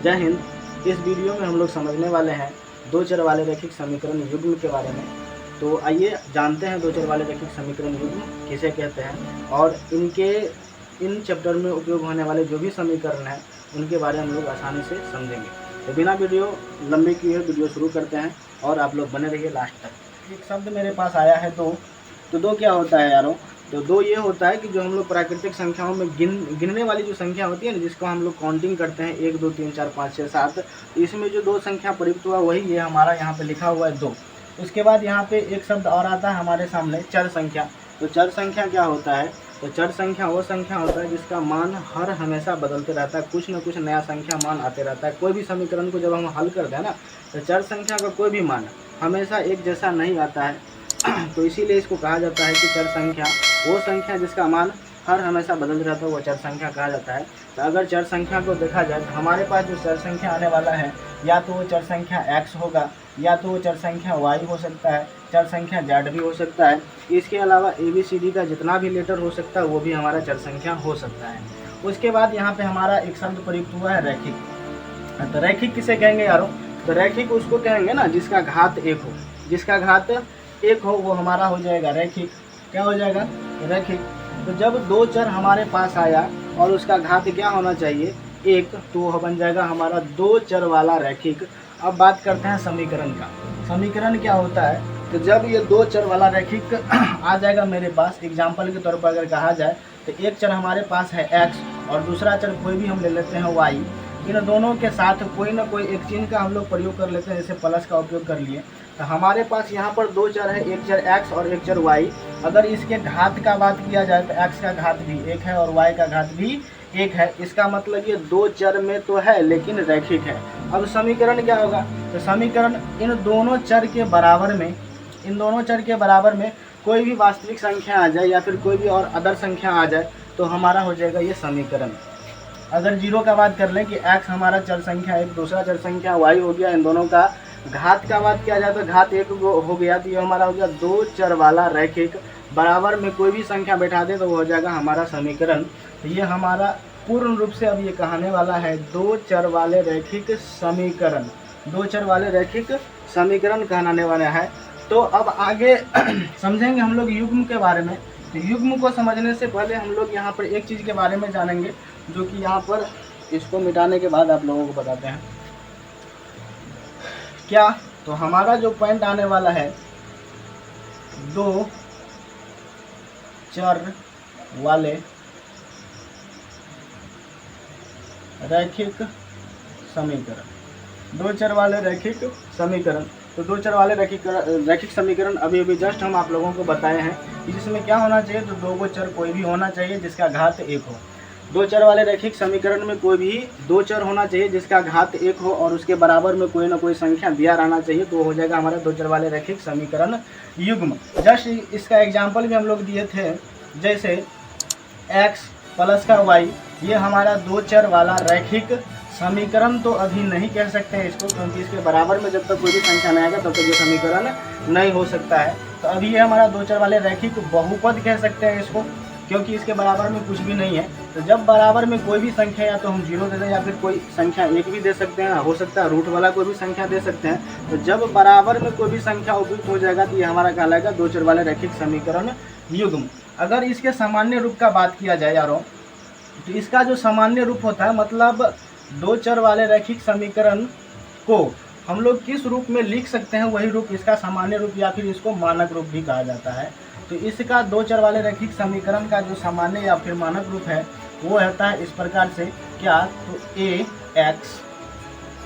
जय हिंद। इस वीडियो में हम लोग समझने वाले हैं दो चर वाले रैखिक समीकरण युग्म के बारे में। तो आइए जानते हैं दो चर वाले रैखिक समीकरण युग्म किसे कहते हैं और इन चैप्टर में उपयोग होने वाले जो भी समीकरण हैं उनके बारे में हम लोग आसानी से समझेंगे। तो बिना वीडियो लंबी किए वीडियो शुरू करते हैं और आप लोग बने रहिए लास्ट तक। एक शब्द मेरे पास आया है दो, तो दो क्या होता है यारों? तो दो ये होता है कि जो हम लोग प्राकृतिक संख्याओं में गिनने वाली जो संख्या होती है ना, जिसको हम लोग काउंटिंग करते हैं 1 2 3 4 5 6 7, तो इसमें जो दो संख्या प्रयुक्त हुआ वही ये हमारा यहाँ पे लिखा हुआ है दो। उसके बाद यहाँ पे एक शब्द और आता है हमारे सामने चर संख्या। तो चर संख्या क्या होता है? तो चर संख्या वो संख्या होता है जिसका मान हर हमेशा बदलते रहता है, कुछ न कुछ नया संख्या मान आते रहता है। कोई भी समीकरण को जब हम हल करते हैं ना, तो चर संख्या का कोई भी मान हमेशा एक जैसा नहीं आता है। तो इसीलिए इसको कहा जाता है कि चर संख्या वो संख्या जिसका मान हर हमेशा बदल रहता है वो चर संख्या कहा जाता है। तो अगर चर संख्या को देखा जाए तो हमारे पास जो चर संख्या आने वाला है, या तो वो चर संख्या x होगा, या तो वो चर संख्या y हो सकता है, चर संख्या z भी हो सकता है। इसके अलावा ABCD का जितना भी लेटर हो सकता है वो भी हमारा चर संख्या हो सकता है। उसके बाद यहाँ पे हमारा एक शब्द प्रयुक्त हुआ है रैखिक। तो रैखिक किसे कहेंगे यारों? तो रैखिक उसको कहेंगे ना जिसका घात एक हो, जिसका घात एक हो वो हमारा हो जाएगा रैखिक। क्या हो जाएगा? रैखिक। तो जब दो चर हमारे पास आया और उसका घात क्या होना चाहिए? एक, तो वो बन जाएगा हमारा दो चर वाला रैखिक। अब बात करते हैं समीकरण का। समीकरण क्या होता है? तो जब ये दो चर वाला रैखिक आ जाएगा मेरे पास, एग्जाम्पल के तौर पर अगर कहा जाए तो एक चर हमारे पास है x और दूसरा चर कोई भी हम ले लेते हैं y। इन दोनों के साथ कोई ना कोई एक चिन्ह का हम लोग प्रयोग कर लेते हैं, जैसे प्लस का उपयोग कर लिए। तो हमारे पास यहाँ पर दो चर है, एक चर x और एक चर y। अगर इसके घात का बात किया जाए तो x का घात भी एक है और y का घात भी एक है। इसका मतलब ये दो चर में तो है लेकिन रैखिक है। अब समीकरण क्या होगा? तो समीकरण इन दोनों चर के बराबर में कोई भी वास्तविक संख्या आ जाए या फिर कोई भी और अदर संख्या आ जाए तो हमारा हो जाएगा ये समीकरण। अगर जीरो का बात कर लें कि x हमारा चर संख्या एक, दूसरा चर संख्या y हो गया, इन दोनों का घात का बात किया जाए तो घात एक हो गया, तो ये हमारा हो गया दो चर वाला रैखिक। बराबर में कोई भी संख्या बैठा दे तो वो हो जाएगा हमारा समीकरण। तो ये हमारा पूर्ण रूप से अब ये कहने वाला है दो चर वाले रैखिक समीकरण। दो चर वाले रैखिक समीकरण कहलाने वाला है। तो अब आगे समझेंगे हम लोग युग्म के बारे में। तो युग्म को समझने से पहले हम लोग यहाँ पर एक चीज़ के बारे में जानेंगे, जो कि यहाँ पर इसको मिटाने के बाद आप लोगों को बताते हैं क्या। तो हमारा जो पॉइंट आने वाला है दो चर वाले रैखिक समीकरण। दो चर वाले रैखिक समीकरण। तो दो चर वाले रैखिक समीकरण अभी जस्ट हम आप लोगों को बताए हैं कि जिसमें क्या होना चाहिए, तो दो चर कोई भी होना चाहिए जिसका घात एक हो। दो चर वाले रैखिक समीकरण में कोई भी दो चर होना चाहिए जिसका घात एक हो और उसके बराबर में कोई ना कोई संख्या दिया रहना चाहिए, तो हो जाएगा हमारा दो चर वाले रैखिक समीकरण युग्म। जस्ट इसका एग्जाम्पल भी हम लोग दिए थे, जैसे x प्लस का y, ये हमारा दो चर वाला रैखिक समीकरण तो अभी नहीं कह सकते हैं इसको, क्योंकि इसके बराबर में जब तक कोई भी संख्या नहीं आएगा तब तक ये समीकरण नहीं हो सकता है। तो अभी ये हमारा दो चर वाले रैखिक बहुपद कह सकते हैं इसको, क्योंकि इसके बराबर में कुछ भी नहीं है। तो जब बराबर में कोई भी संख्या या तो हम जीरो दे दें या फिर कोई संख्या एक भी दे सकते हैं, हो सकता है रूट वाला कोई भी संख्या दे सकते हैं। तो जब बराबर में कोई भी संख्या उपयुक्त हो जाएगा तो ये हमारा कहलाएगा दो चर वाले रैखिक समीकरण युग्म। अगर इसके सामान्य रूप का बात किया जाए यारों, तो इसका जो सामान्य रूप होता है, मतलब दो चर वाले रैखिक समीकरण को हम लोग किस रूप में लिख सकते हैं वही रूप इसका सामान्य रूप या फिर इसको मानक रूप भी कहा जाता है। तो इसका दो चर वाले रैखिक समीकरण का जो सामान्य या फिर मानक रूप है वो होता है इस प्रकार से। क्या? तो ax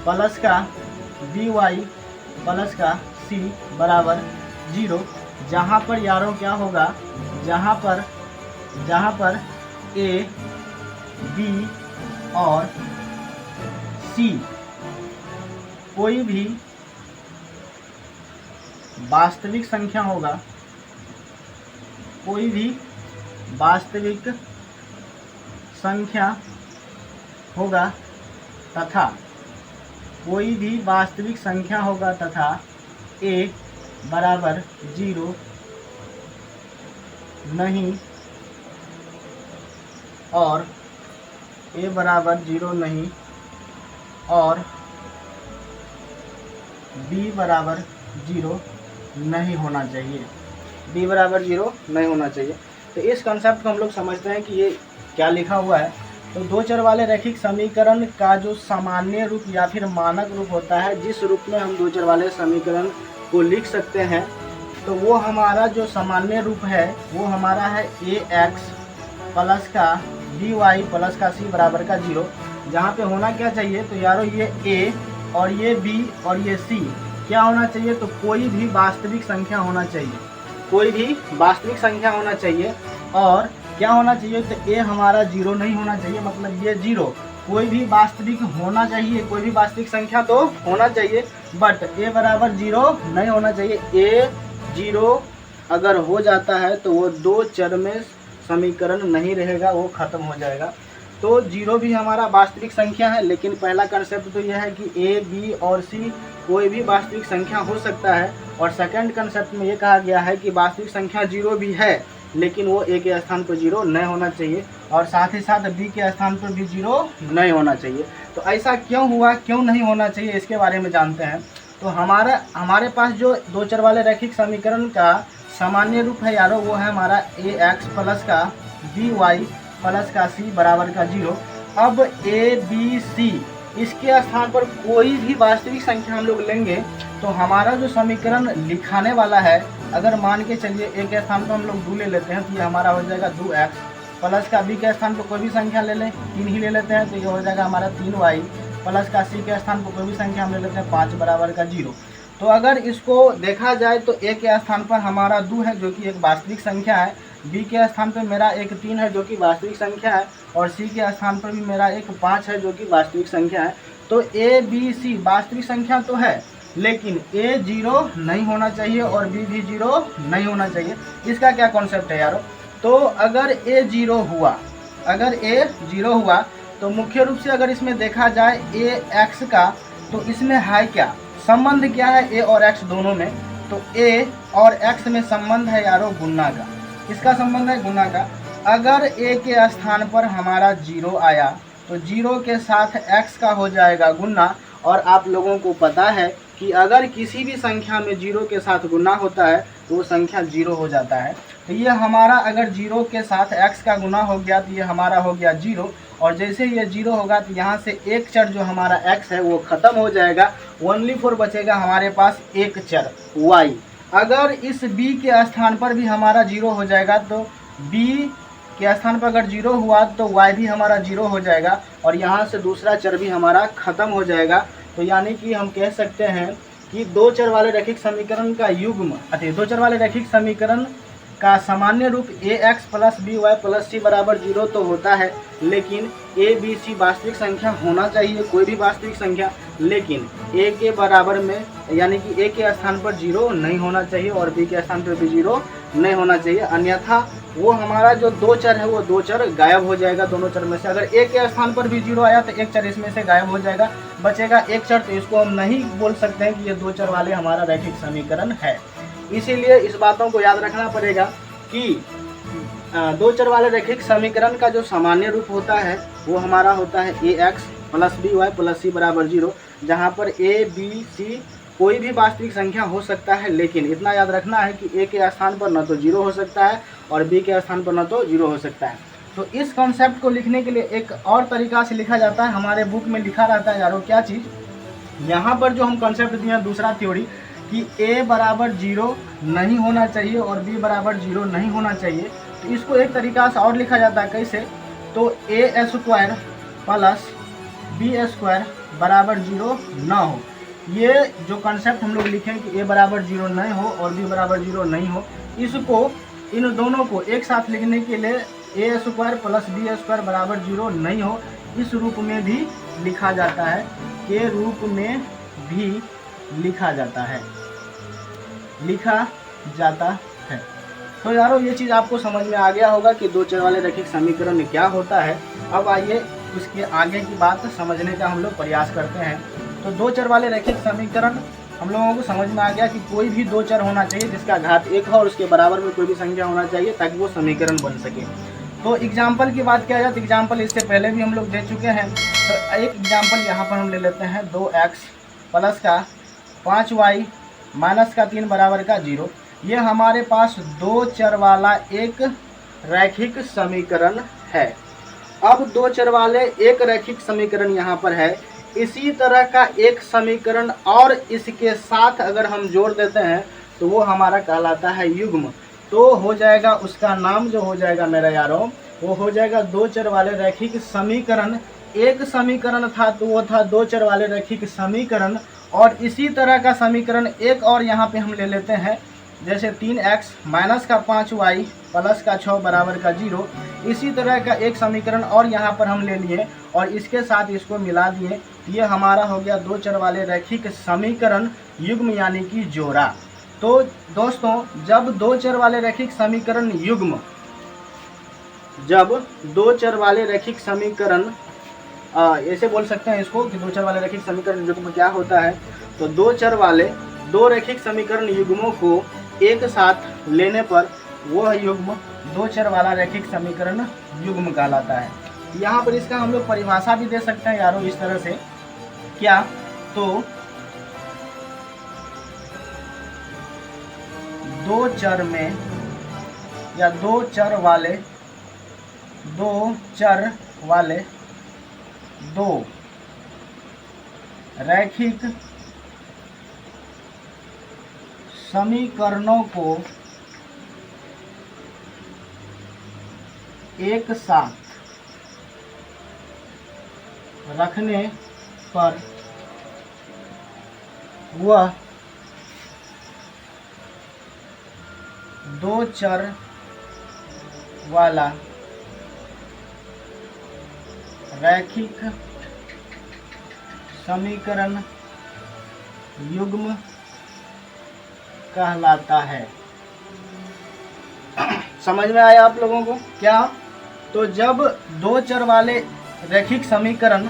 प्लस का by प्लस का c बराबर 0, जहाँ पर यारों क्या होगा, जहाँ पर a, b और c कोई भी वास्तविक संख्या होगा, कोई भी वास्तविक संख्या होगा तथा कोई भी वास्तविक संख्या होगा तथा a बराबर 0 नहीं और a बराबर 0 नहीं और b बराबर 0 नहीं होना चाहिए, b बराबर 0 नहीं होना चाहिए। तो इस कंसेप्ट को हम लोग समझते हैं कि ये क्या लिखा हुआ है। तो दो चर वाले रैखिक समीकरण का जो सामान्य रूप या फिर मानक रूप होता है, जिस रूप में हम दो चर वाले समीकरण को लिख सकते हैं, तो वो हमारा जो सामान्य रूप है वो हमारा है ax प्लस का by प्लस का c बराबर का 0। जहाँ पे होना क्या चाहिए, तो यारो ये a और ये b और ये c क्या होना चाहिए, तो कोई भी वास्तविक संख्या होना चाहिए, कोई भी वास्तविक संख्या होना चाहिए। और क्या होना चाहिए, तो a हमारा 0 नहीं होना चाहिए, मतलब ये 0 कोई भी वास्तविक होना चाहिए, कोई भी वास्तविक संख्या तो होना चाहिए, बट a बराबर 0 नहीं होना चाहिए। a 0 अगर हो जाता है तो वो दो चर में समीकरण नहीं रहेगा, वो खत्म हो जाएगा। तो 0 भी हमारा वास्तविक संख्या है, लेकिन पहला कंसेप्ट तो यह है कि a, b और c कोई भी वास्तविक संख्या हो सकता है। और सेकंड कंसेप्ट में ये कहा गया है कि वास्तविक संख्या 0 भी है, लेकिन वो a के स्थान पर 0 नहीं होना चाहिए, और साथ ही साथ b के स्थान पर भी 0 नहीं होना चाहिए। तो ऐसा क्यों हुआ, क्यों नहीं होना चाहिए, इसके बारे में जानते हैं। तो हमारे पास जो दो चर वाले रैखिक समीकरण का सामान्य रूप है यारो, वो है हमारा ax प्लस का by प्लस का c बराबर का 0। अब a b c इसके स्थान पर कोई भी वास्तविक संख्या हम लोग लेंगे, तो हमारा जो समीकरण लिखाने वाला है, अगर मान के चलिए a के स्थान पर हम लोग 2 ले लेते हैं, तो ये हमारा हो जाएगा 2x प्लस का b के स्थान पर कोई भी संख्या ले लें, 3 ही ले लेते हैं, तो ये हो जाएगा हमारा 3y प्लस का c के स्थान पर कोई भी संख्या हम ले लेते हैं 5 बराबर का 0। तो अगर इसको देखा जाए तो a के स्थान पर हमारा 2 है जो कि एक वास्तविक संख्या है, b के स्थान पर मेरा एक 3 है जो कि वास्तविक संख्या है, और c के स्थान पर भी मेरा एक 5 है जो कि वास्तविक संख्या है। तो a b c वास्तविक संख्या तो है, लेकिन a 0 नहीं होना चाहिए और b भी 0 नहीं होना चाहिए। इसका क्या कॉन्सेप्ट है यारो, तो अगर a 0 हुआ, अगर a 0 हुआ तो मुख्य रूप से अगर इसमें देखा जाए a x का, तो इसमें है क्या संबंध, क्या है a और x दोनों में, तो a और x में संबंध है यारो गुणा का। इसका संबंध है गुणा का। अगर a के स्थान पर हमारा 0 आया तो 0 के साथ x का हो जाएगा गुणा, और आप लोगों को पता है कि अगर किसी भी संख्या में 0 के साथ गुणा होता है तो वो संख्या 0 हो जाता है। तो ये हमारा अगर 0 के साथ x का गुणा हो गया तो ये हमारा हो गया 0, और जैसे ये 0 होगा तो यहाँ से एक चर जो हमारा x है वो खत्म हो जाएगा, ओनली फॉर बचेगा हमारे पास एक चर y। अगर इस b के स्थान पर भी हमारा 0 हो जाएगा, तो b के स्थान पर अगर 0 हुआ तो y भी हमारा 0 हो जाएगा, और यहाँ से दूसरा चर भी हमारा खत्म हो जाएगा। तो यानी कि हम कह सकते हैं कि दो चर वाले रैखिक समीकरण का युग्म, दो चर वाले रैखिक समीकरण का सामान्य रूप ax plus by plus c बराबर 0 तो होता है, लेकिन a b c वास्तविक संख्या होना चाहिए, कोई भी वास्तविक संख्या, लेकिन a के बराबर में यानी कि a के स्थान पर 0 नहीं होना चाहिए और b के स्थान पर भी 0 नहीं होना चाहिए, अन्यथा वो हमारा जो दो चर है वो दो चर गायब हो जाएगा। दोनों चर में से अगर a के स्थान पर भी 0 आया तो एक चर इसमें से गायब हो जाएगा, बचेगा एक चर। तो इसको हम नहीं बोल सकते हैं कि ये दो चर वाले हमारा रैखिक समीकरण है। इसीलिए इस बातों को याद रखना पड़ेगा कि दो चर वाले रैखिक समीकरण का जो सामान्य रूप होता है वो हमारा होता है ax plus by plus c बराबर 0, जहाँ पर a b c कोई भी वास्तविक संख्या हो सकता है, लेकिन इतना याद रखना है कि a के स्थान पर न तो 0 हो सकता है और b के स्थान पर न तो 0 हो सकता है। तो इस कॉन्सेप्ट को लिखने के लिए एक और तरीका से लिखा जाता है, हमारे बुक में लिखा रहता है यारो, क्या चीज़, यहाँ पर जो हम कॉन्सेप्ट दिए हैं दूसरा थ्योरी कि a बराबर 0 नहीं होना चाहिए और b बराबर 0 नहीं होना चाहिए। तो इसको एक तरीका से और लिखा जाता है, कैसे, तो a square plus b square बराबर 0 ना हो। ये जो कॉन्सेप्ट हम लोग लिखें कि a बराबर 0 नहीं हो और b बराबर 0 नहीं हो, इसको इन दोनों को एक साथ लिखने के लिए a square plus b square बराबर 0 नहीं हो, इस रूप में भी लिखा जाता है, के रूप में भी लिखा जाता है, तो यारो ये चीज़ आपको समझ में आ गया होगा कि दो चर वाले रैखिक समीकरण क्या होता है। अब आइए उसके आगे की बात समझने का हम लोग प्रयास करते हैं। तो दो चर वाले रैखिक समीकरण हम लोगों को समझ में आ गया कि कोई भी दो चर होना चाहिए जिसका घात 1 हो और उसके बराबर में कोई भी संख्या होना चाहिए ताकि वो समीकरण बन सके। तो एग्जाम्पल की बात किया जाए तो एग्जाम्पल इससे पहले भी हम लोग दे चुके हैं। तो एक एग्जाम्पल यहाँ पर हम ले लेते हैं 2x प्लस का 5y माइनस का 3 बराबर का 0। ये हमारे पास दो चर वाला एक रैखिक समीकरण है। अब दो चर वाले एक रैखिक समीकरण यहाँ पर है। इसी तरह का एक समीकरण और इसके साथ अगर हम जोड़ देते हैं तो वो हमारा कहलाता है युग्म। तो हो जाएगा, उसका नाम जो हो जाएगा मेरा यारों, वो हो जाएगा दो चर वाले रैखिक समीकरण। एक समीकरण था तो वो था दो चर वाले रैखिक समीकरण, और इसी तरह का समीकरण एक और यहाँ पे हम ले लेते हैं, जैसे 3x माइनस का 5y प्लस का 6 बराबर का 0। इसी तरह का एक समीकरण और यहाँ पर हम ले लिए और इसके साथ इसको मिला दिए। ये हमारा हो गया दो चर वाले रैखिक समीकरण युग्म यानी कि जोड़ा। तो दोस्तों, जब दो चर वाले रैखिक समीकरण युग्म, जब दो चर वाले रैखिक समीकरण ऐसे बोल सकते हैं इसको कि दो चर वाले रैखिक समीकरण युग्म क्या होता है, तो दो रैखिक समीकरण युग्मों को एक साथ लेने पर वह युग्म दो चर वाला रैखिक समीकरण युग्म कहलाता है। यहाँ पर इसका हम लोग परिभाषा भी दे सकते हैं यारों इस तरह से, क्या, तो दो चर में या दो चर वाले दो रैखिक समीकरणों को एक साथ रखने पर वह दो चर वाला रैखिक समीकरण युग्म कहलाता है। समझ में आया आप लोगों को क्या? तो जब दो चर वाले रैखिक समीकरण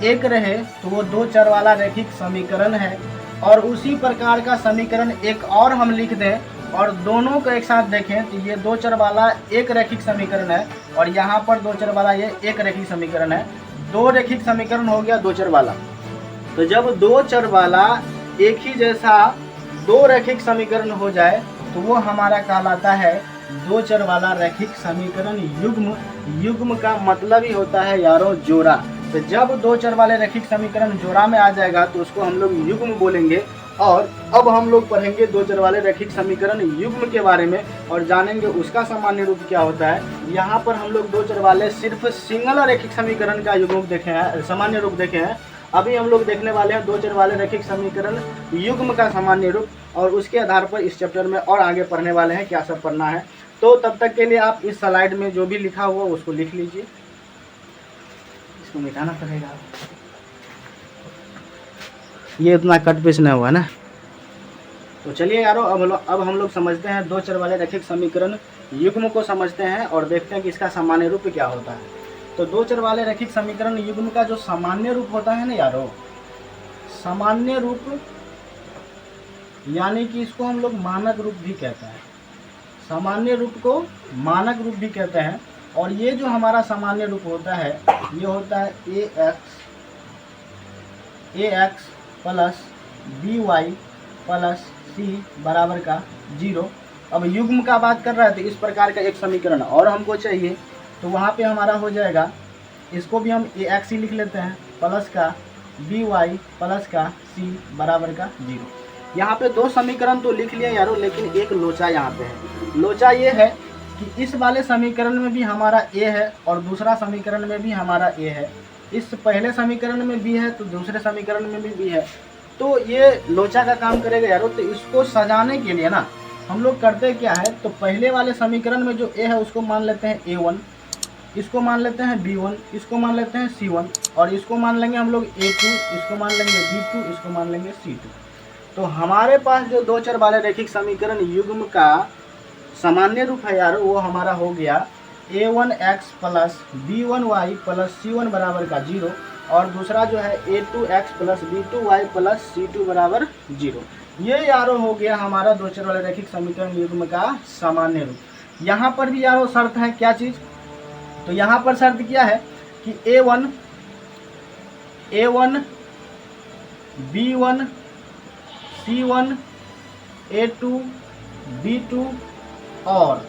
एक रहे तो वो दो चर वाला रैखिक समीकरण है, और उसी प्रकार का समीकरण एक और हम लिख दें और दोनों को एक साथ देखें तो ये दो चर वाला एक रैखिक समीकरण है और यहाँ पर दो चर वाला ये एक रैखिक समीकरण है। दो रैखिक समीकरण हो गया दो चर वाला। तो जब दो चर वाला एक ही जैसा दो रैखिक समीकरण हो जाए तो वो हमारा कहलाता है दो चर वाला रैखिक समीकरण युग्म। युग्म का मतलब ही होता है यारों जोड़ा। तो जब दो चर वाले रैखिक समीकरण जोड़ा में आ जाएगा तो उसको हम लोग युग्म बोलेंगे। और अब हम लोग पढ़ेंगे दो चर वाले रैखिक समीकरण युग्म के बारे में और जानेंगे उसका सामान्य रूप क्या होता है। यहाँ पर हम लोग दो चर वाले सिर्फ सिंगल रैखिक समीकरण का युग्म देखे हैं, सामान्य रूप देखे हैं। अभी हम लोग देखने वाले हैं दो चर वाले रैखिक समीकरण युग्म का सामान्य रूप, और उसके आधार पर इस चैप्टर में और आगे पढ़ने वाले हैं, क्या सब पढ़ना है। तो तब तक के लिए आप इस स्लाइड में जो भी लिखा हुआ उसको लिख लीजिए। इसको मिटाना पड़ेगा, ये उतना कट पेस्ट नहीं हुआ ना। तो चलिए यारों, अब हम लोग समझते हैं दो चर वाले रैखिक समीकरण युग्म को समझते हैं और देखते हैं कि इसका सामान्य रूप क्या होता है। तो दो चर वाले रैखिक समीकरण युग्म का जो सामान्य रूप होता है ना यारों, सामान्य रूप यानी कि इसको हम लोग मानक रूप भी कहते हैं। सामान्य रूप को मानक रूप भी कहते हैं। और ये जो हमारा सामान्य रूप होता है ये होता है ax plus by plus c बराबर का 0। अब युग्म का बात कर रहा है तो इस प्रकार का एक समीकरण और हमको चाहिए, तो वहाँ पे हमारा हो जाएगा, इसको भी हम ax ही लिख लेते हैं, प्लस का by प्लस का c बराबर का 0। यहाँ पे दो समीकरण तो लिख लिया यारों, लेकिन एक लोचा यहाँ पे है। लोचा ये है कि इस वाले समीकरण में भी हमारा a है और दूसरा समीकरण में भी हमारा a है। इस पहले समीकरण में b है तो दूसरे समीकरण में भी b है। तो ये लोचा का काम करेगा यारों। तो इसको सजाने के लिए ना हम लोग करते क्या है, तो पहले वाले समीकरण में जो a है उसको मान लेते हैं a1, इसको मान लेते हैं b1, इसको मान लेते हैं c1, और इसको मान लेंगे हम लोग a2, इसको मान लेंगे b2, इसको मान लेंगे c2। तो हमारे पास जो दो चर वाले रैखिक समीकरण युग्म का सामान्य रूप है यार, वो हमारा हो गया a1x plus b1y plus c1 बराबर का 0, और दूसरा जो है a2x plus b2y plus c2 बराबर 0। ये यारो हो गया हमारा दो चर वाले रैखिक समीकरण युग्म का सामान्य रूप। यहाँ पर भी यारो शर्त है, क्या चीज़, तो यहाँ पर शर्त क्या है कि A1 B1 C1 A2 B2 और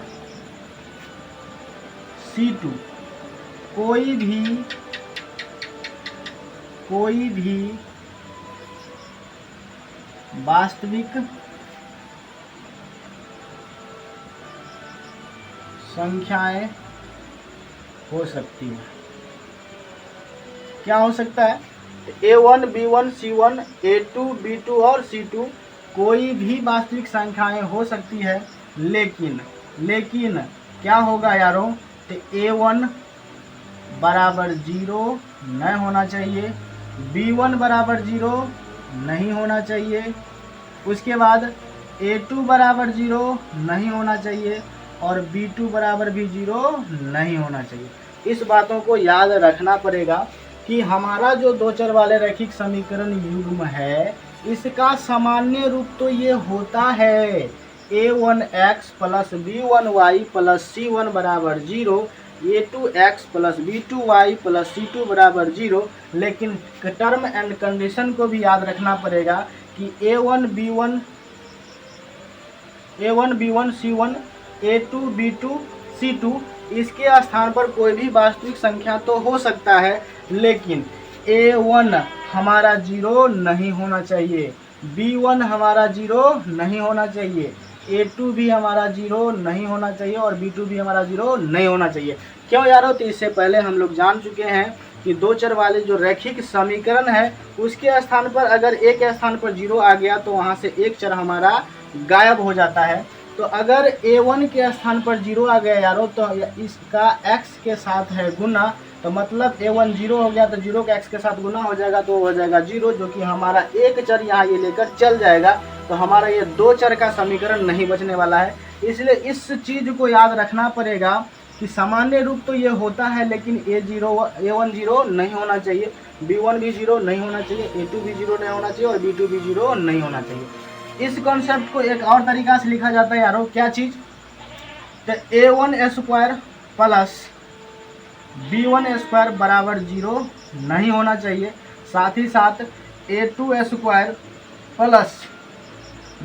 C2 कोई भी वास्तविक संख्याएं हो सकती है। क्या हो सकता है? A1 B1 C1 A2 B2 और C2 कोई भी वास्तविक संख्याएं हो सकती है, लेकिन क्या होगा यारों? तो A1 बराबर 0 नहीं होना चाहिए, B1 बराबर 0 नहीं होना चाहिए, उसके बाद A2 बराबर 0 नहीं होना चाहिए और B2 बराबर भी 0 नहीं होना चाहिए। इस बातों को याद रखना पड़ेगा कि हमारा जो दो चर वाले रैखिक समीकरण युग्म है, इसका सामान्य रूप तो ये होता है A1x plus B1y plus C1 बराबर 0, A2x plus B2y plus C2 बराबर 0, लेकिन टर्म एंड कंडीशन को भी याद रखना पड़ेगा कि A1 B1 C1 A2 B2 C2 इसके स्थान पर कोई भी वास्तविक संख्या तो हो सकता है, लेकिन A1 हमारा 0 नहीं होना चाहिए, B1 हमारा 0 नहीं होना चाहिए, A2 भी हमारा 0 नहीं होना चाहिए और B2 भी हमारा 0 नहीं होना चाहिए। क्यों यारों? तो इससे पहले हम लोग जान चुके हैं कि दो चर वाले जो रैखिक समीकरण है, उसके स्थान पर अगर एक स्थान पर 0 आ गया तो वहाँ से एक चर हमारा गायब हो जाता है। तो अगर A1 के स्थान पर 0 आ गया यारों, तो इसका x के साथ है गुना, तो मतलब A1 0 हो गया तो 0 का x के साथ गुना हो जाएगा तो हो जाएगा 0, जो कि हमारा एक चर यहाँ ये लेकर चल जाएगा। तो हमारा ये दो चर का समीकरण नहीं बचने वाला है। इसलिए इस चीज़ को याद रखना पड़ेगा कि सामान्य रूप तो ये होता है, लेकिन A1 0 नहीं होना चाहिए, B1 भी 0 नहीं होना चाहिए, A2 भी 0 नहीं होना चाहिए और B2 भी 0 नहीं होना चाहिए। इस कॉन्सेप्ट को एक और तरीका से लिखा जाता है यारों, क्या चीज़? तो A1 square plus B1 square बराबर 0 नहीं होना चाहिए, साथ ही साथ A2 square plus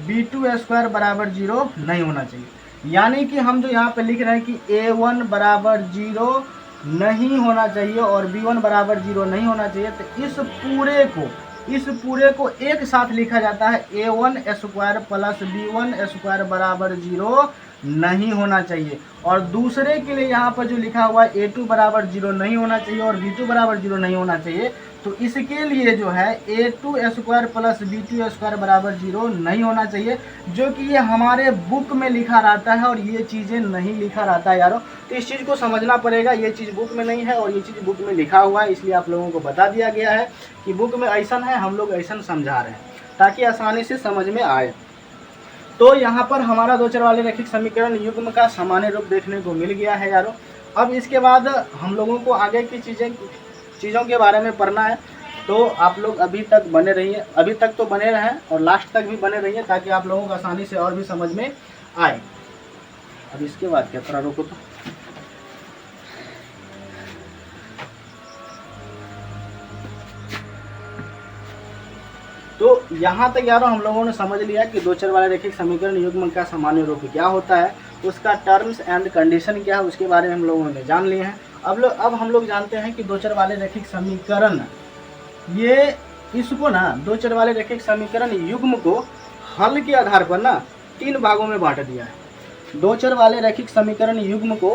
B2 square बराबर 0 नहीं होना चाहिए। यानी कि हम जो यहाँ पे लिख रहे हैं कि A1 बराबर 0 नहीं होना चाहिए और B1 बराबर 0 नहीं होना चाहिए, तो इस पूरे को एक साथ लिखा जाता है A1 square plus B1 square बराबर 0 नहीं होना चाहिए। और दूसरे के लिए यहाँ पर जो लिखा हुआ है A2 बराबर 0 नहीं होना चाहिए और B2 बराबर 0 नहीं होना चाहिए, तो इसके लिए जो है A2 square plus B2 square बराबर 0 नहीं होना चाहिए, जो कि ये हमारे बुक में लिखा रहता है और ये चीज़ें नहीं लिखा रहता है यारों। तो इस चीज़ को समझना पड़ेगा, ये चीज़ बुक में नहीं है और ये चीज़ बुक में लिखा हुआ है, इसलिए आप लोगों को बता दिया गया है कि बुक में ऐसा है, हम लोग ऐसा समझा रहे हैं ताकि आसानी से समझ में आए। तो यहाँ पर हमारा दो चर वाले रैखिक समीकरण युग्म का सामान्य रूप देखने को मिल गया है यारों। अब इसके बाद हम लोगों को आगे की चीज़ों के बारे में पढ़ना है, तो आप लोग अभी तक बने रहिए, अभी तक तो बने रहें और लास्ट तक भी बने रहिए ताकि आप लोगों को आसानी से और भी समझ में आए। अब इसके बाद क्या, थोड़ा रुको तो यहाँ तक यारों हम लोगों ने समझ लिया कि दो चर वाले रैखिक समीकरण युग्म का सामान्य रूप क्या होता है, उसका टर्म्स एंड कंडीशन क्या है, उसके बारे में हम लोगों ने जान लिए हैं। अब हम लोग जानते हैं कि दो चर वाले रैखिक समीकरण, ये इसको ना दो चर वाले रैखिक समीकरण युग्म को हल के आधार पर ना 3 भागों में बांट दिया है। दो चर वाले रैखिक समीकरण युग्म को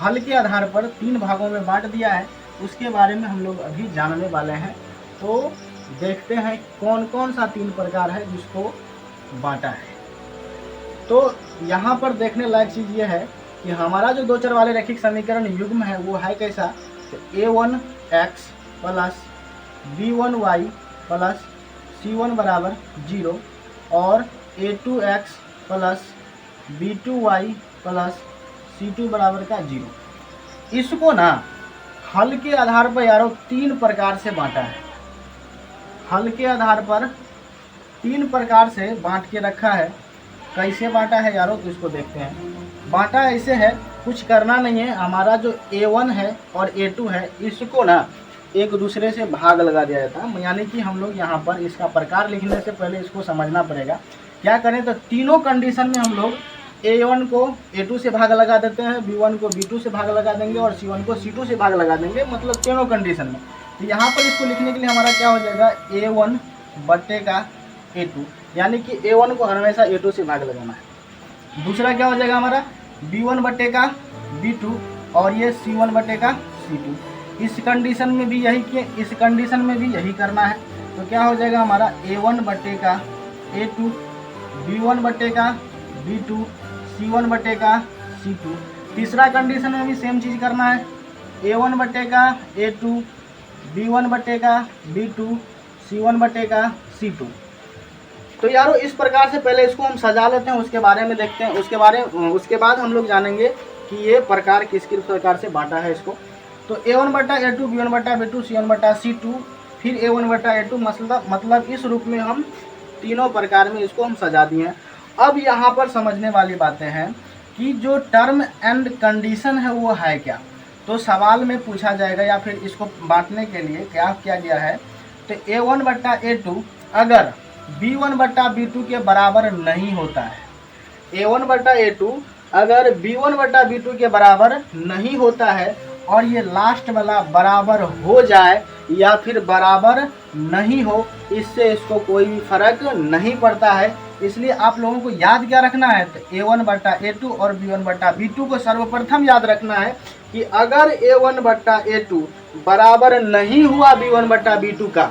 हल के आधार पर 3 भागों में बांट दिया है, उसके बारे में हम लोग अभी जानने वाले हैं। तो देखते हैं कौन कौन सा 3 प्रकार है जिसको बांटा है। तो यहाँ पर देखने लायक चीज़ ये है कि हमारा जो दो चर वाले रैखिक समीकरण युग्म है वो है कैसा, तो A1x plus B1y plus C1 बराबर 0 और A2x plus B2y plus C2 बराबर का 0। इसको ना हल के आधार पर यारों 3 प्रकार से बांटा है, हल के आधार पर 3 प्रकार से बांट के रखा है। कैसे बांटा है यारों, तो इसको देखते हैं। बांटा ऐसे है कुछ करना नहीं है, हमारा जो A1 है और A2 है इसको ना एक दूसरे से भाग लगा दिया जाता है। यानी कि हम लोग यहाँ पर इसका प्रकार लिखने से पहले इसको समझना पड़ेगा। क्या करें तो तीनों कंडीशन में हम लोग A1 को A2 से भाग लगा देते हैं, B1 को B2 से भाग लगा देंगे और C1 को C2 से भाग लगा देंगे, मतलब तीनों कंडीशन में। तो यहाँ पर इसको लिखने के लिए हमारा क्या हो जाएगा, A1 बटे का A2, यानी कि A1 को हमेशा A2 से भाग लगाना है। दूसरा क्या हो जाएगा हमारा B1 बटे का B2 और ये C1 बटे का C2। इस कंडीशन में भी यही किए, इस कंडीशन में भी यही करना है। तो क्या हो जाएगा हमारा A1 बटे का A2, B1 बटे का B2, C1 बटे का C2। तीसरा कंडीशन में भी सेम चीज़ करना है, A1 बटे का A2, B1 बटे का B2, C1 बटे का C2। तो यारों इस प्रकार से पहले इसको हम सजा लेते हैं, उसके बारे में देखते हैं, उसके बाद हम लोग जानेंगे कि ये प्रकार किस प्रकार से बांटा है इसको। तो A1 बटा A2, B1 बटा B2, C1 बटा C2, फिर A1 बटा A2, मतलब इस रूप में हम तीनों प्रकार में इसको हम सजा दिए हैं। अब यहाँ पर समझने वाली बातें हैं कि जो टर्म एंड कंडीशन है वो है क्या। तो सवाल में पूछा जाएगा या फिर इसको बांटने के लिए क्या किया गया है, तो A1 बटा A2 अगर B1 बटा B2 के बराबर नहीं होता है, A1 बटा A2 अगर B1 बटा B2 के बराबर नहीं होता है और ये लास्ट वाला बराबर हो जाए या फिर बराबर नहीं हो, इससे इसको कोई भी फर्क नहीं पड़ता है। इसलिए आप लोगों को याद क्या रखना है, तो A1 बटा A2 और B1 बटा B2 को सर्वप्रथम याद रखना है कि अगर A1 बटा A2 बराबर नहीं हुआ B1 बटा B2 का,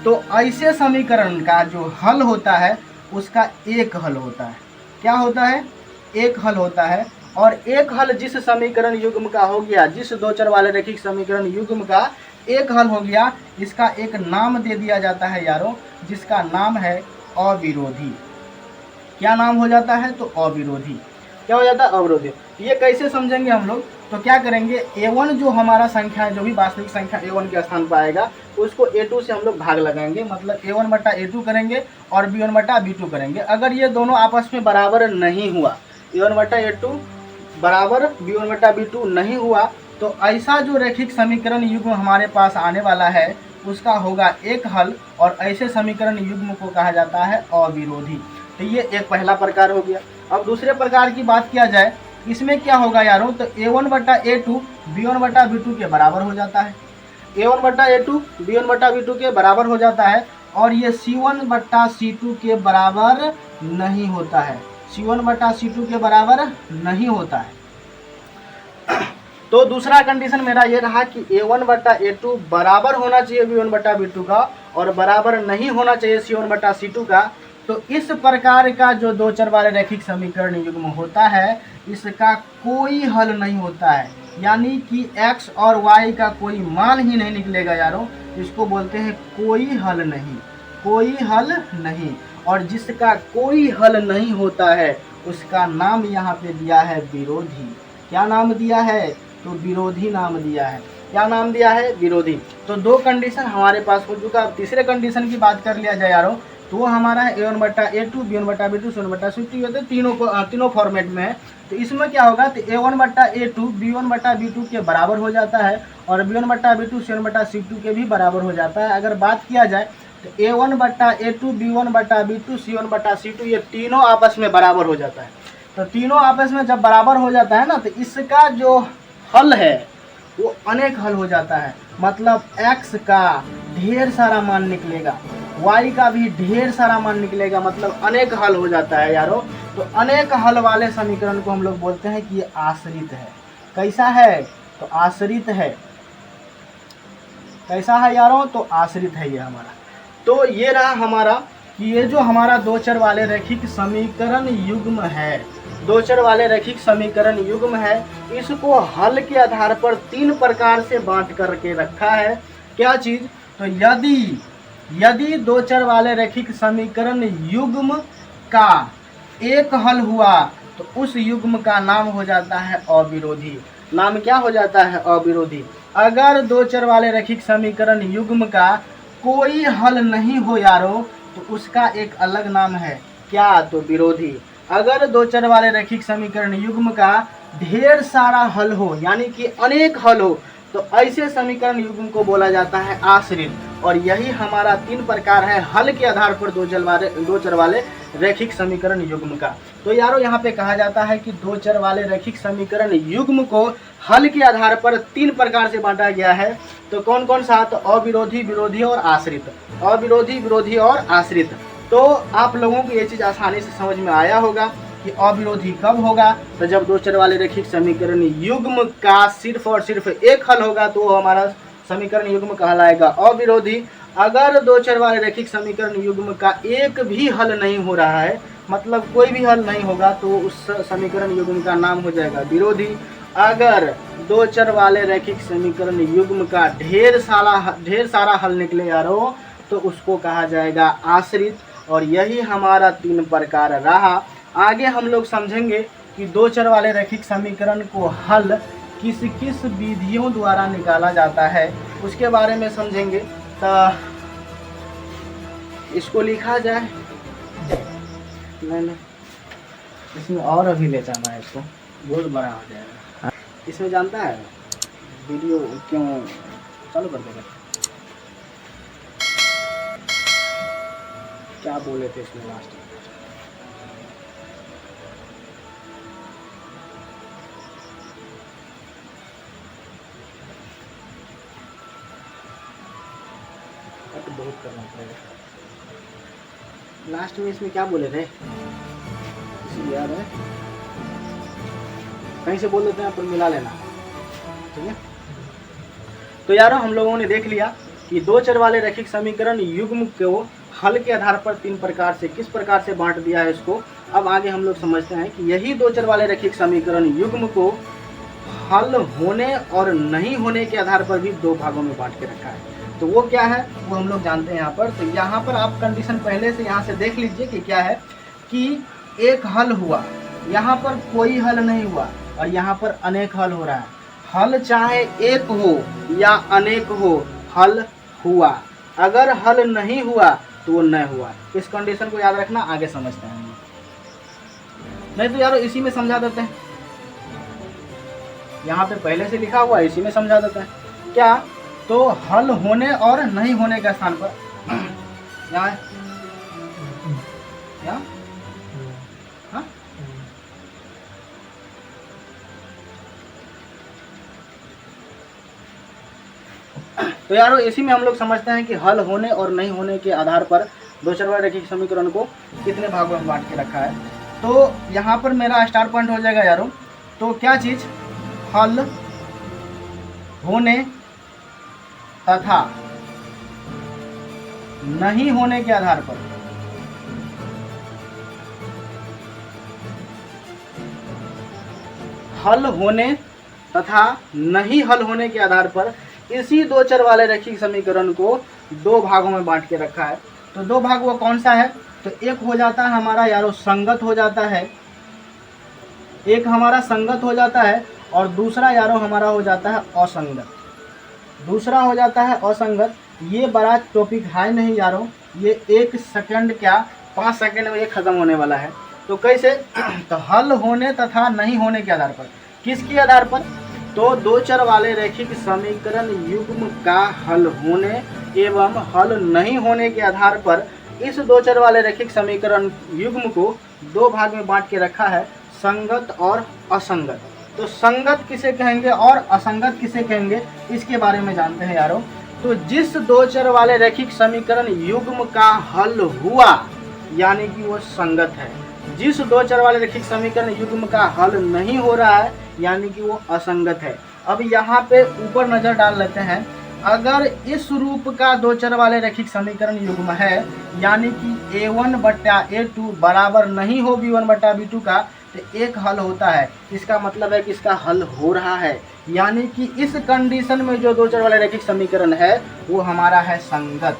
तो ऐसे समीकरण का जो हल होता है उसका एक हल होता है। क्या होता है, एक हल होता है। और एक हल जिस समीकरण युग्म का हो गया, जिस दो चर वाले रैखिक समीकरण युग्म का एक हल हो गया, इसका एक नाम दे दिया जाता है यारों, जिसका नाम है अविरोधी। क्या नाम हो जाता है, तो अविरोधी। क्या हो जाता है, अविरोधी। ये कैसे समझेंगे हम लोग, तो क्या करेंगे, A1 जो हमारा संख्या है, जो भी वास्तविक संख्या A1 के स्थान पर आएगा उसको A2 से हम लोग भाग लगाएंगे, मतलब A1 बटा A2 करेंगे और B1 बटा B2 करेंगे। अगर ये दोनों आपस में बराबर नहीं हुआ, A1 बटा A2 बराबर B1 बटा B2 नहीं हुआ, तो ऐसा जो रैखिक समीकरण युग्म हमारे पास आने वाला है उसका होगा एक हल, और ऐसे समीकरण युग्म को कहा जाता है अविरोधी। तो ये एक पहला प्रकार हो गया। अब दूसरे प्रकार की बात किया जाए, इसमें क्या होगा यारों, तो A1 बटा A2 B1 बटा B2 के बराबर हो जाता है। A1 बटा A2 B1 बटा B2 के बराबर हो जाता है, और ये C1 बटा C2 के बराबर नहीं होता है। C1 बटा C2 के बराबर नहीं होता है। तो दूसरा कंडीशन मेरा ये रहा कि A1 बटा A2 बराबर होना चाहिए B1 बटा B2 का और बराबर नहीं होना चाहिए C1 बटा C2 का। तो इस प्रकार का जो दो चर वाले रैखिक समीकरण युग्म होता है, इसका कोई हल नहीं होता है, यानी कि x और y का कोई मान ही नहीं निकलेगा यारों। इसको बोलते हैं कोई हल नहीं, कोई हल नहीं। और जिसका कोई हल नहीं होता है उसका नाम यहाँ पे दिया है विरोधी। क्या नाम दिया है, तो विरोधी नाम दिया है। क्या नाम दिया है, विरोधी। तो दो कंडीशन हमारे पास हो चुका। अब तीसरे कंडीशन की बात कर लिया जाए यारों, तो वो हमारा है A1 बटा A2 B1 बटा B2 C1 बटा C2, ये तो तीनों फॉर्मेट में है। तो इसमें क्या होगा, तो A1 बटा A2 B1 बटा B2 के बराबर हो जाता है और B1 बटा B2 C1 बटा C2 के भी बराबर हो जाता है। अगर बात किया जाए तो A1 बटा A2 B1 बटा B2 C1 बटा C2 ये तीनों आपस में बराबर हो जाता है। तो तीनों आपस में जब बराबर हो जाता है ना, तो इसका जो हल है वो अनेक हल हो जाता है। मतलब x का ढेर सारा मान निकलेगा, y का भी ढेर सारा मान निकलेगा, मतलब अनेक हल हो जाता है यारों। तो अनेक हल वाले समीकरण को हम लोग बोलते हैं कि ये आश्रित है। कैसा है, तो आश्रित है। कैसा है यारों, तो आश्रित है ये हमारा। तो ये रहा हमारा कि ये जो हमारा दो चर वाले रैखिक समीकरण युग्म है, दो चर वाले रैखिक समीकरण युग्म है, इसको हल के आधार पर तीन प्रकार से बांट करके रखा है। क्या चीज, तो यदि दो चर वाले रैखिक समीकरण युग्म का एक हल हुआ तो उस युग्म का नाम हो जाता है अविरोधी। नाम क्या हो जाता है, अविरोधी। अगर दो चर वाले रैखिक समीकरण युग्म का कोई हल नहीं हो यारों, तो उसका एक अलग नाम है, क्या, तो विरोधी। अगर दो चर वाले रैखिक समीकरण युग्म का ढेर सारा हल हो, यानी कि अनेक हल हो, तो ऐसे समीकरण युग्म को बोला जाता है आश्रित। और यही हमारा 3 प्रकार है हल के आधार पर दो चर वाले रैखिक समीकरण युग्म का। तो यारों यहाँ पे कहा जाता है कि 2 चर वाले रैखिक समीकरण युग्म को हल के आधार पर 3 प्रकार से बांटा गया है। तो कौन कौन सा? तो अविरोधी, विरोधी और आश्रित। अविरोधी, विरोधी और आश्रित। तो आप लोगों को ये चीज़ आसानी से समझ में आया होगा कि अविरोधी कब होगा? तो जब 2 चर वाले रैखिक समीकरण युग्म का सिर्फ और सिर्फ एक हल होगा तो वो हमारा समीकरण युग्म कहलाएगा अविरोधी। अगर 2 चर वाले रैखिक समीकरण युग्म का एक भी हल नहीं हो रहा है, मतलब कोई भी हल नहीं होगा, तो उस समीकरण युग्म का नाम हो जाएगा विरोधी। अगर 2 चर वाले रैखिक समीकरण युग्म का ढेर सारा हल निकले यारों, तो उसको कहा जाएगा आश्रित। और यही हमारा 3 प्रकार रहा। आगे हम लोग समझेंगे कि 2 चर वाले रैखिक समीकरण को हल किस किस विधियों द्वारा निकाला जाता है, उसके बारे में समझेंगे। तो इसको लिखा जाए, नहीं इसमें और अभी ले जाना है, इसको बहुत बड़ा हो जाएगा। इसमें जानता है वीडियो क्यों चालू कर देगा, क्या बोले थे इसमें लास्ट में? बहुत करना पड़ेगा। लास्ट में इसमें क्या बोले थे इसलिए याद है, कहीं से बोल देते हैं पर मिला लेना, ठीक है। तो यारों हम लोगों ने देख लिया कि 2 चर वाले रैखिक समीकरण युग्म को हल के आधार पर 3 प्रकार से किस प्रकार से बांट दिया है इसको। अब आगे हम लोग समझते हैं कि यही 2 चर वाले रैखिक समीकरण युग्म को हल होने और नहीं होने के आधार पर भी 2 भागों में बांट के रखा है। तो वो क्या है वो हम लोग जानते हैं यहाँ पर। तो यहाँ पर आप कंडीशन पहले से यहाँ से देख लीजिए कि क्या है कि एक हल हुआ, यहाँ पर कोई हल नहीं हुआ, और यहाँ पर अनेक हल हो रहा है। हल चाहे एक हो या अनेक हो, हल हुआ। अगर हल नहीं हुआ तो वो नहीं हुआ। इस कंडीशन को याद रखना, आगे समझते हैं। नहीं तो यार इसी में समझा देते हैं, यहाँ पे पहले से लिखा हुआ है, इसी में समझा देते हैं। क्या? तो हल होने और नहीं होने के स्थान पर यहाँ हाँ? तो यारो इसी में हम लोग समझते हैं कि हल होने और नहीं होने के आधार पर 2 चर वाले रैखिक समीकरण को कितने भागों में बांट के रखा है। तो यहाँ पर मेरा स्टार पॉइंट हो जाएगा यारो। तो क्या चीज? हल होने तथा नहीं होने के आधार पर हल होने तथा नहीं हल होने के आधार पर इसी 2 चर वाले रैखिक समीकरण को 2 भागों में बांट के रखा है। तो 2 भाग वो कौन सा है? तो एक हो जाता है हमारा यारो संगत हो जाता है, एक हमारा संगत हो जाता है, और दूसरा यारो हमारा हो जाता है असंगत। दूसरा हो जाता है असंगत। ये बड़ा टॉपिक है नहीं यारो, ये 1 सेकंड क्या 5 सेकंड में ये खत्म होने वाला है। तो कैसे? तो हल होने तथा नहीं होने के आधार पर, किसके आधार पर? तो 2 चर वाले रैखिक समीकरण युग्म का हल होने एवं हल नहीं होने के आधार पर इस 2 चर वाले रैखिक समीकरण युग्म को 2 भाग में बांट के रखा है, संगत और असंगत। तो संगत किसे कहेंगे और असंगत किसे कहेंगे, इसके बारे में जानते हैं यारों। तो जिस 2 चर वाले रैखिक समीकरण युग्म का हल हुआ यानी कि वो संगत है, जिस 2 चर वाले रैखिक समीकरण युग्म का हल नहीं हो रहा है यानी कि वो असंगत है। अब यहाँ पे ऊपर नजर डाल लेते हैं। अगर इस रूप का 2 चर वाले रैखिक समीकरण युग्म है यानी कि a1 बट्टा a2 बराबर नहीं हो b1 बट्टा b2 का, तो एक हल होता है। इसका मतलब है कि इसका हल हो रहा है, यानी कि इस कंडीशन में जो 2 चर वाले रैखिक समीकरण है वो हमारा है संगत,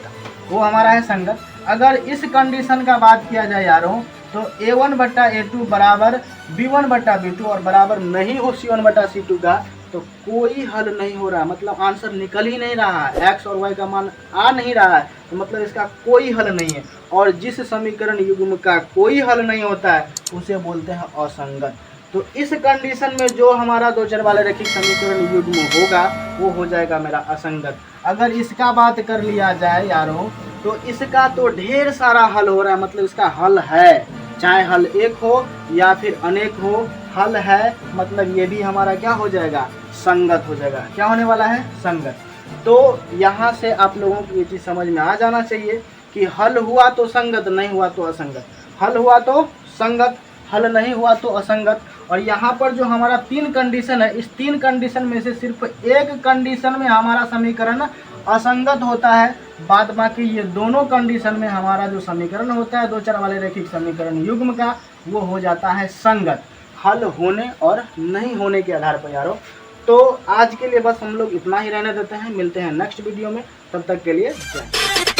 वो हमारा है संगत। अगर इस कंडीशन का बात किया जाए यारों, तो a1 बट्टा a2 बराबर b1 बट्टा b2 और बराबर नहीं हो c1 बट्टा c2 का, तो कोई हल नहीं हो रहा, मतलब आंसर निकल ही नहीं रहा है, x और y का मान आ नहीं रहा है, तो मतलब इसका कोई हल नहीं है। और जिस समीकरण युग्म का कोई हल नहीं होता है उसे बोलते हैं असंगत। तो इस कंडीशन में जो हमारा दो चर वाले रैखिक समीकरण युग्म होगा वो हो जाएगा मेरा असंगत। अगर इसका बात कर लिया जाए यारों, तो इसका तो ढेर सारा हल हो रहा है, मतलब इसका हल है, चाहे हल एक हो या फिर अनेक हो, हल है, मतलब ये भी हमारा क्या हो जाएगा, संगत हो जाएगा। क्या होने वाला है, संगत। तो यहाँ से आप लोगों को ये चीज़ समझ में आ जाना चाहिए कि हल हुआ तो संगत, नहीं हुआ तो असंगत, हल हुआ तो संगत, हल नहीं हुआ तो असंगत। और यहाँ पर जो हमारा 3 कंडीशन है, इस 3 कंडीशन में से सिर्फ एक कंडीशन में हमारा समीकरण असंगत होता है, बाद बाकी ये दोनों कंडीशन में हमारा जो समीकरण होता है दो चर वाले रैखिक समीकरण युग्म का, वो हो जाता है संगत, हल होने और नहीं होने के आधार पर यारों। तो आज के लिए बस हम लोग इतना ही रहने देते हैं, मिलते हैं नेक्स्ट वीडियो में, तब तक के लिए जय।